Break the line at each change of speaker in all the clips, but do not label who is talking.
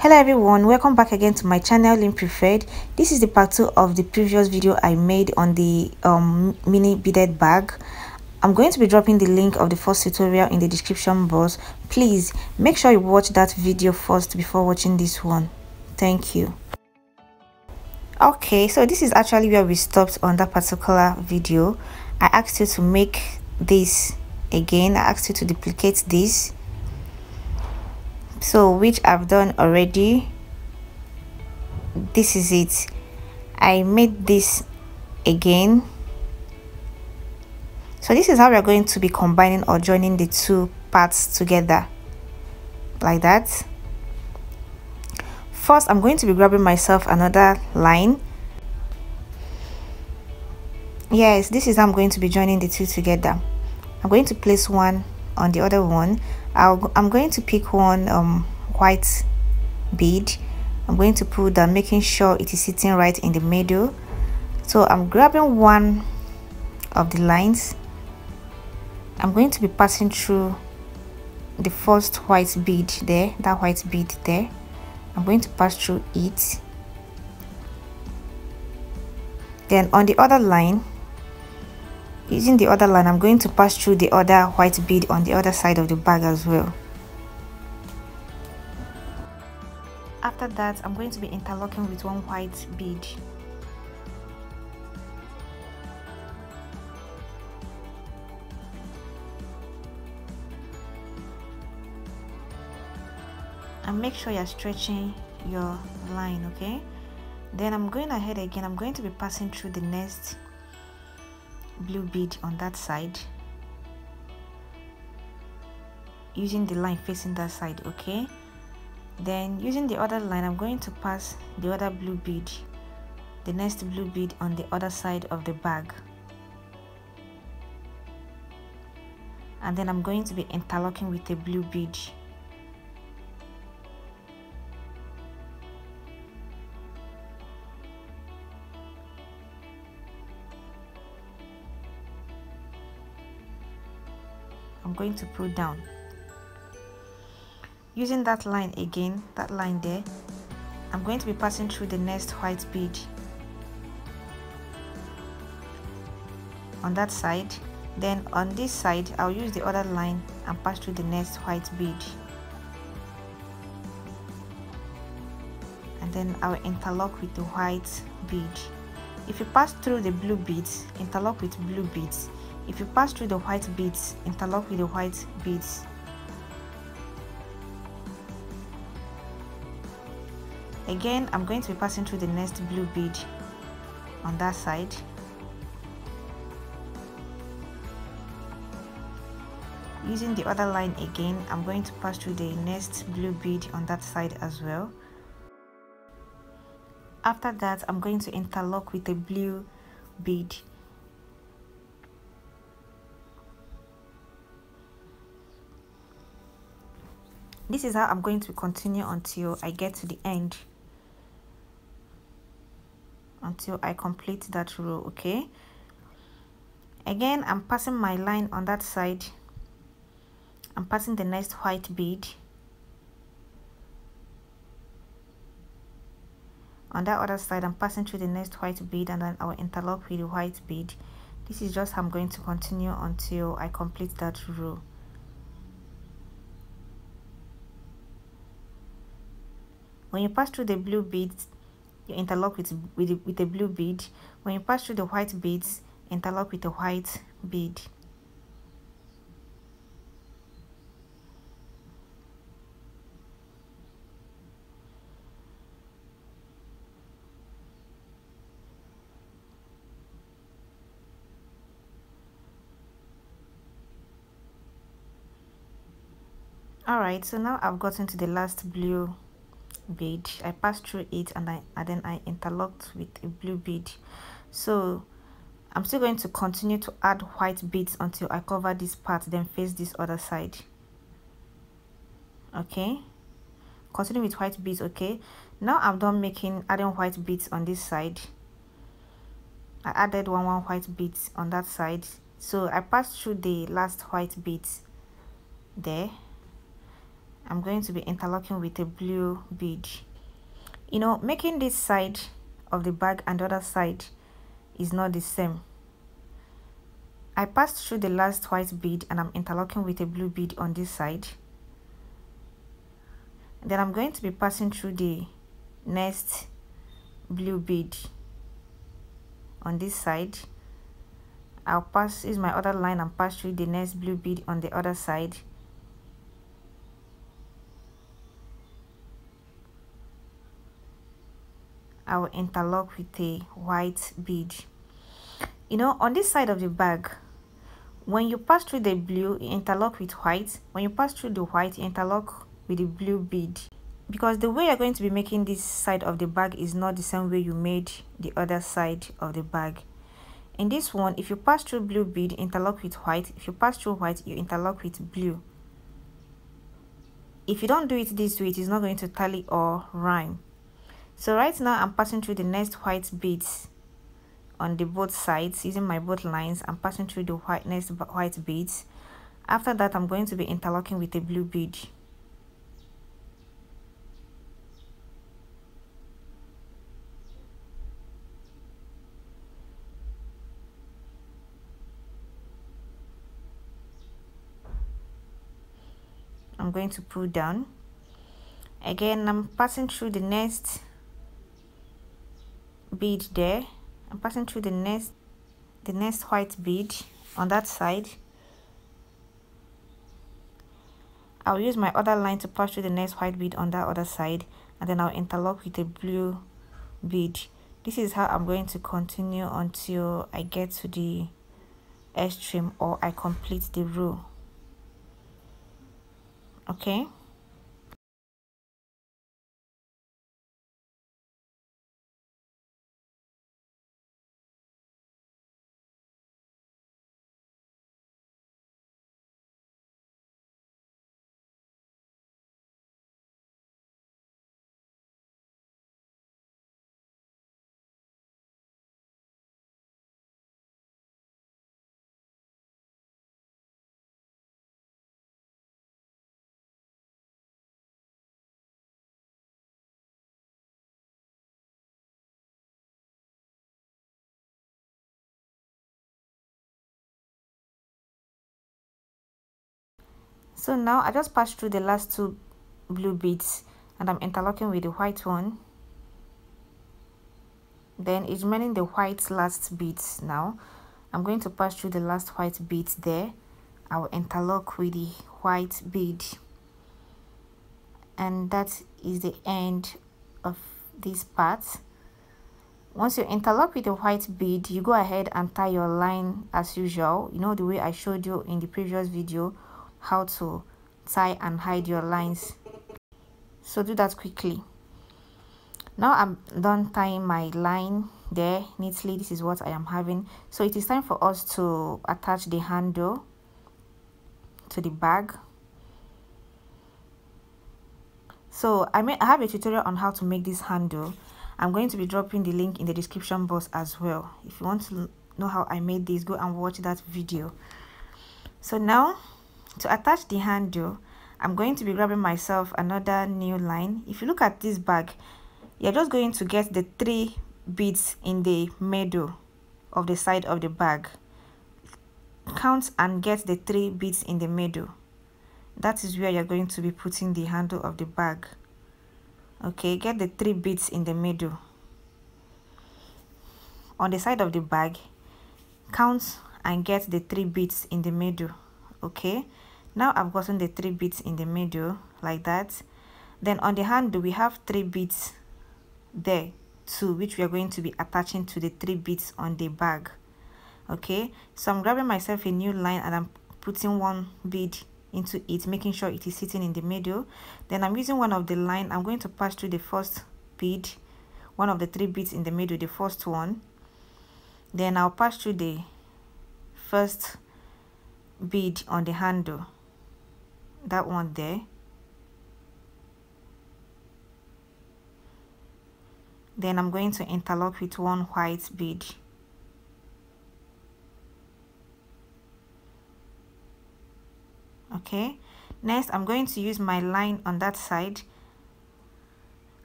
Hello everyone, welcome back again to my channel Link Preferred. This is the part 2 of the previous video I made on the mini beaded bag. I'm going to be dropping the link of the first tutorial in the description box. Please make sure you watch that video first before watching this one. Thank you. Okay, so this is actually where we stopped on that particular video. I asked you to make this again. I asked you to duplicate this, so which I've done already. This is it. I made this again. So this is how we're going to be combining or joining the two parts together, like that. First, I'm going to be grabbing myself another line. Yes, this is how I'm going to be joining the two together. I'm going to place one on the other one. I'm going to pick one white bead. I'm going to pull down, making sure it is sitting right in the middle. So I'm grabbing one of the lines. I'm going to be passing through the first white bead there, that white bead there. I'm going to pass through it. Then on the other line, using the other line, I'm going to pass through the other white bead on the other side of the bag as well. After that, I'm going to be interlocking with one white bead. And make sure you're stretching your line, okay? Then I'm going ahead again. I'm going to be passing through the next blue bead on that side, using the line facing that side, okay? Then using the other line, I'm going to pass the other blue bead, the next blue bead on the other side of the bag, and then I'm going to be interlocking with a blue bead. I'm going to pull down. Using that line again, that line there, I'm going to be passing through the next white bead on that side. Then on this side, I'll use the other line and pass through the next white bead. And then I'll interlock with the white bead. If you pass through the blue beads, interlock with blue beads. If you pass through the white beads, interlock with the white beads. Again, I'm going to be passing through the next blue bead on that side. Using the other line again, I'm going to pass through the next blue bead on that side as well. After that, I'm going to interlock with a blue bead. This is how I'm going to continue until I get to the end, until I complete that row, okay? Again, I'm passing my line on that side. I'm passing the next white bead. On that other side, I'm passing through the next white bead, and then I will interlock with the white bead. This is just how I'm going to continue until I complete that row. When you pass through the blue beads, you interlock with the blue bead. When you pass through the white beads, interlock with the white bead. Alright, so now I've gotten to the last blue bead. I passed through it, and then I interlocked with a blue bead. So I'm still going to continue to add white beads until I cover this part, then face this other side, okay? Continue with white beads, okay? Now I'm done adding white beads on this side. I added one white beads on that side, so I passed through the last white beads there. I'm going to be interlocking with a blue bead. You know, making this side of the bag and the other side is not the same. I passed through the last white bead and I'm interlocking with a blue bead on this side. Then I'm going to be passing through the next blue bead on this side. I'll use my other line and pass through the next blue bead on the other side. I will interlock with a white bead. You know, on this side of the bag, when you pass through the blue, you interlock with white. When you pass through the white, you interlock with the blue bead. Because the way you're going to be making this side of the bag is not the same way you made the other side of the bag. In this one, if you pass through blue bead, interlock with white. If you pass through white, you interlock with blue. If you don't do it this way, it is not going to tally or rhyme. So right now, I'm passing through the next white beads on the both sides using my both lines. I'm passing through the next white beads. After that, I'm going to be interlocking with a blue bead. I'm going to pull down. Again, I'm passing through the next bead there. I'm passing through the next white bead on that side. I'll use my other line to pass through the next white bead on that other side, and then I'll interlock with a blue bead. This is how I'm going to continue until I get to the extreme or I complete the row. Okay. So now I just passed through the last two blue beads and I'm interlocking with the white one. Then it's remaining the white last beads. Now I'm going to pass through the last white beads there. I will interlock with the white bead, and that is the end of this part. Once you interlock with the white bead, you go ahead and tie your line as usual. You know, the way I showed you in the previous video how to tie and hide your lines. So do that quickly. Now I'm done tying my line there neatly. This is what I am having. So it is time for us to attach the handle to the bag. So I have a tutorial on how to make this handle. I'm going to be dropping the link in the description box as well. If you want to know how I made this, go and watch that video. So now, to attach the handle, I'm going to be grabbing myself another new line. If you look at this bag, you're just going to get the 3 beads in the middle of the side of the bag. Count and get the 3 beads in the middle. That is where you're going to be putting the handle of the bag. Okay, get the 3 beads in the middle. On the side of the bag, count and get the 3 beads in the middle. Okay, now I've gotten the 3 beads in the middle like that. Then on the handle, we have 3 beads there too, which we are going to be attaching to the 3 beads on the bag. Okay, so I'm grabbing myself a new line and I'm putting 1 bead into it, making sure it is sitting in the middle. Then I'm using one of the line. I'm going to pass through the first bead, one of the 3 beads in the middle, the first one. Then I'll pass through the first bead on the handle, that one there. Then I'm going to interlock with 1 white bead. Okay, Next, I'm going to use my line on that side.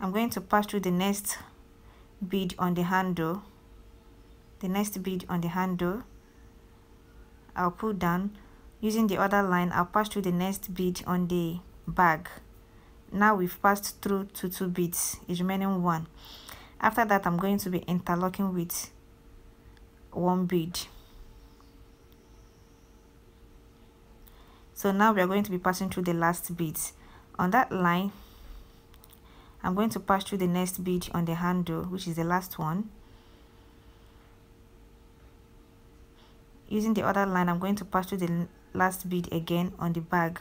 I'm going to pass through the next bead on the handle. The next bead on the handle, I'll pull down. Using the other line, I'll pass through the next bead on the bag. Now we've passed through to 2 beads, is remaining 1. After that, I'm going to be interlocking with 1 bead. So now we are going to be passing through the last beads. On that line, I'm going to pass through the next bead on the handle, which is the last one. Using the other line, I'm going to pass through the last bead again on the bag.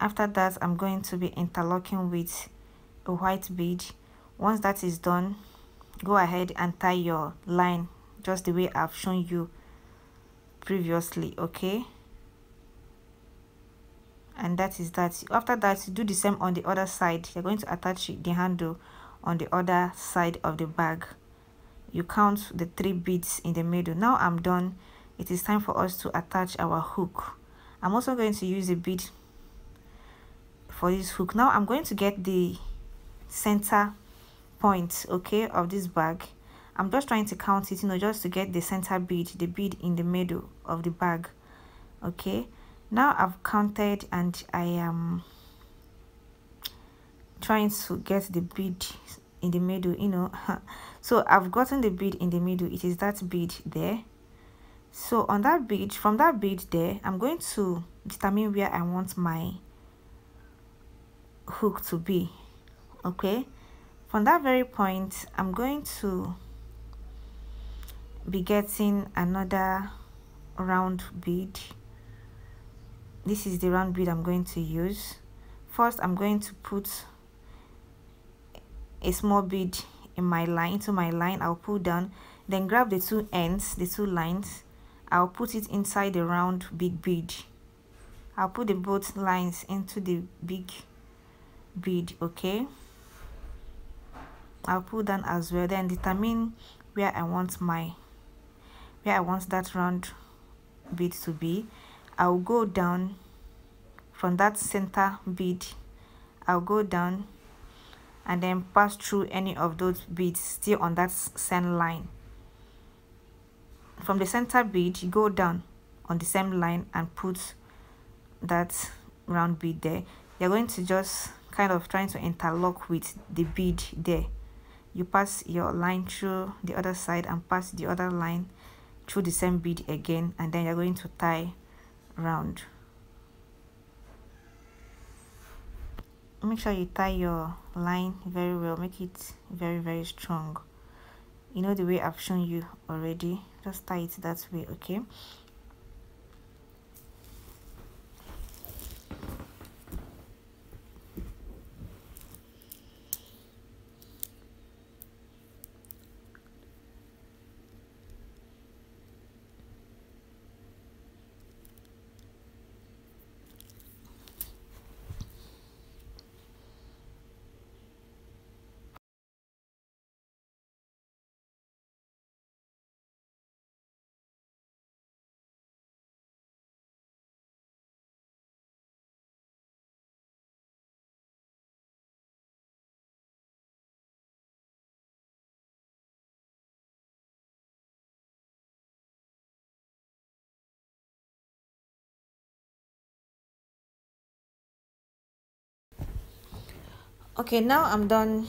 After that, I'm going to be interlocking with a white bead. Once that is done, go ahead and tie your line just the way I've shown you previously, okay? And that is that. After that, you do the same on the other side. You're going to attach the handle on the other side of the bag. You count the 3 beads in the middle. Now I'm done. It is time for us to attach our hook. I'm also going to use a bead for this hook. Now I'm going to get the center point, okay, of this bag. I'm just trying to count it, just to get the center bead, the bead in the middle of the bag, okay. Now I've counted and I am trying to get the bead in the middle, so I've gotten the bead in the middle. It is that bead there. So on that bead, from that bead there, I'm going to determine where I want my hook to be, okay. From that very point, I'm going to be getting another round bead. This is the round bead I'm going to use. First, I'm going to put a small bead in my line, into my line. I'll pull down, then grab the 2 ends, the 2 lines. I'll put it inside the round big bead. I'll put the both lines into the big bead, okay. I'll pull down as well, then determine where I want that round bead to be. I'll go down from that center bead. I'll go down and then pass through any of those beads still on that same line. From the center bead, you go down on the same line and put that round bead there. You're going to just kind of trying to interlock with the bead there. You pass your line through the other side and pass the other line through the same bead again, and then you're going to tie round. Make sure you tie your line very well. Make it very strong, the way I've shown you already. Just tie it that way, okay. Okay, now I'm done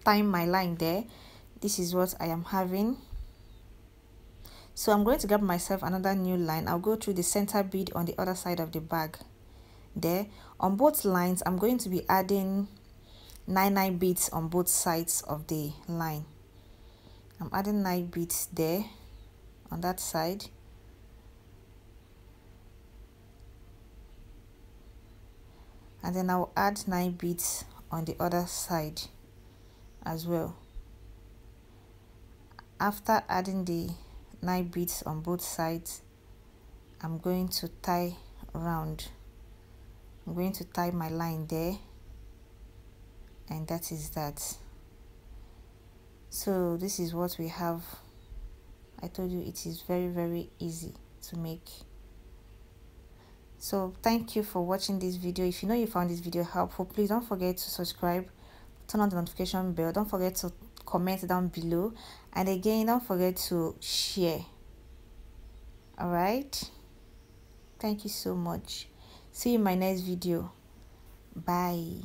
tying my line there. This is what I am having. So I'm going to grab myself another new line. I'll go through the center bead on the other side of the bag there. On both lines, I'm going to be adding 9 beads on both sides of the line. I'm adding 9 beads there on that side. And then I'll add 9 beads on the other side as well. After adding the 9 beads on both sides, I'm going to tie round. I'm going to tie my line there, and that is that. So this is what we have. I told you it is very easy to make. So thank you for watching this video. If you know you found this video helpful, please don't forget to subscribe, turn on the notification bell, don't forget to comment down below, and again don't forget to share. All right, thank you so much. See you in my next video. Bye.